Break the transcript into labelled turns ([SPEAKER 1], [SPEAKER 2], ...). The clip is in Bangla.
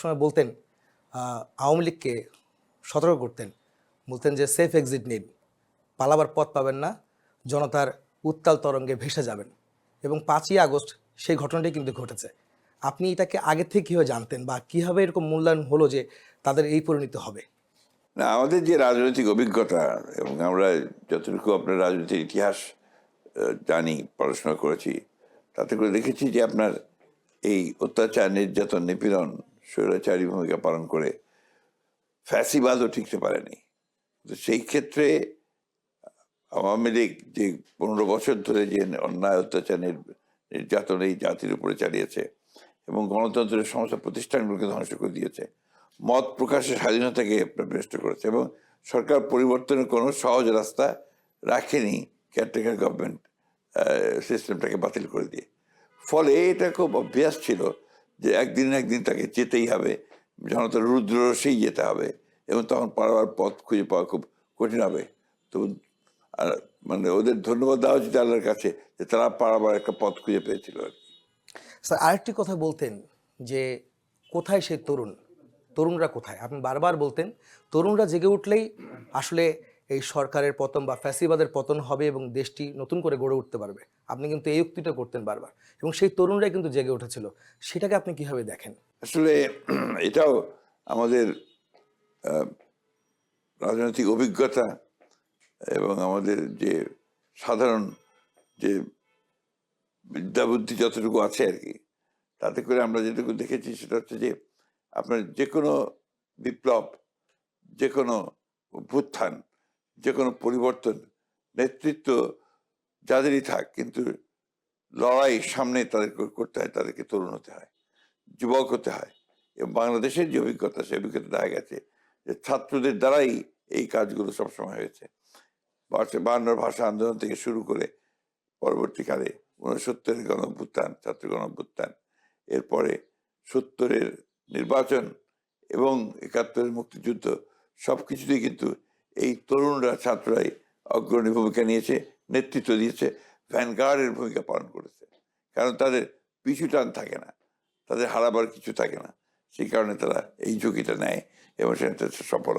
[SPEAKER 1] সবসময় বলতেন, আওয়ামী লীগকে সতর্ক করতেন, বলতেন যে সেফ এক্সিট নিন, পালাবার পথ পাবেন না, জনতার উত্তাল তরঙ্গে ভেসে যাবেন। এবং 5ই আগস্ট সেই ঘটনাটি কিন্তু ঘটেছে। আপনি এটাকে আগে থেকে কীভাবে জানতেন বা কীভাবে এরকম মূল্যায়ন হলো যে তাদের এই পরিণতি হবে?
[SPEAKER 2] না, আমাদের যে রাজনৈতিক অভিজ্ঞতা এবং আমরা যতটুকু আপনার রাজনৈতিক ইতিহাস জানি, পড়াশোনা করেছি, তাতে করে দেখেছি যে আপনার এই অত্যাচার, নির্যাতন, নিপীড়ন, স্বৈরাচারী ভূমিকা পালন করে ফ্যাসিবাদও টিকতে পারেনি। তো সেই ক্ষেত্রে আওয়ামী লীগ যে 15 বছর ধরে যে অন্যায়, অত্যাচার, নির্যাতন এই জাতির উপরে চালিয়েছে এবং গণতন্ত্রের সমস্ত প্রতিষ্ঠানগুলোকে ধ্বংস করে দিয়েছে, মত প্রকাশের স্বাধীনতাকে বিনষ্ট করেছে এবং সরকার পরিবর্তনের কোনো সহজ রাস্তা রাখেনি কেয়ারটেকার গভর্নমেন্ট সিস্টেমটাকে বাতিল করে দিয়ে। ফলে এটা খুব অভ্যাস ছিল যে একদিন না একদিন তাকে যেতেই হবে, জনতার রুদ্ররসেই যেতে হবে এবং তখন পালাবার পথ খুঁজে পাওয়া খুব কঠিন হবে। তো মানে ওদের ধন্যবাদ দেওয়া উচিত আল্লাহর কাছে যে তারা পালাবার একটা পথ খুঁজে পেয়েছিল আর কি।
[SPEAKER 1] স্যার, আরেকটি কথা বলতেন যে কোথায় সেই তরুণরা কোথায়? আপনি বারবার বলতেন তরুণরা জেগে উঠলেই আসলে এই সরকারের পতন বা ফ্যাসিবাদের পতন হবে এবং দেশটি নতুন করে গড়ে উঠতে পারবে। আপনি কিন্তু এই উক্তিটা করতেন বারবার এবং সেই তরুণরাই কিন্তু জেগে উঠেছিল। সেটাকে আপনি কিভাবে দেখেন?
[SPEAKER 2] আসলে এটাও আমাদের রাজনৈতিক অভিজ্ঞতা এবং আমাদের যে সাধারণ যে বিদ্যাবুদ্ধি যতটুকু আছে আর কি, তাতে করে আমরা যেটুকু দেখেছি সেটা হচ্ছে যে আপনার যে কোনো বিপ্লব, যে কোনো অভ্যুত্থান, যে কোনো পরিবর্তন, নেতৃত্ব যাদেরই থাক, কিন্তু লড়াই সামনে তাদের করতে হয়, তাদেরকে তরুণ হতে হয়, যুবক হতে হয়। এবং বাংলাদেশের যে অভিজ্ঞতা, সে অভিজ্ঞতা দেখা গেছে যে ছাত্রদের দ্বারাই এই কাজগুলো সবসময় হয়েছে। 52 ভাষা আন্দোলন থেকে শুরু করে পরবর্তীকালে 69-এর গণ অভ্যুত্থান, ছাত্র গণ অভ্যুত্থান, এরপরে 70-এর নির্বাচন এবং 71-এর মুক্তিযুদ্ধ, সব কিছুতেই কিন্তু এই তরুণরা, ছাত্ররাই অগ্রণী ভূমিকা নিয়েছে, নেতৃত্ব দিয়েছে, ভ্যানগার্ডের ভূমিকা পালন করেছে। কারণ তাদের পিছু টান থাকে না, তাদের হারাবার কিছু থাকে না, সেই কারণে তারা এই ঝুঁকিটা নেয় এবং সেটা সফল হয়।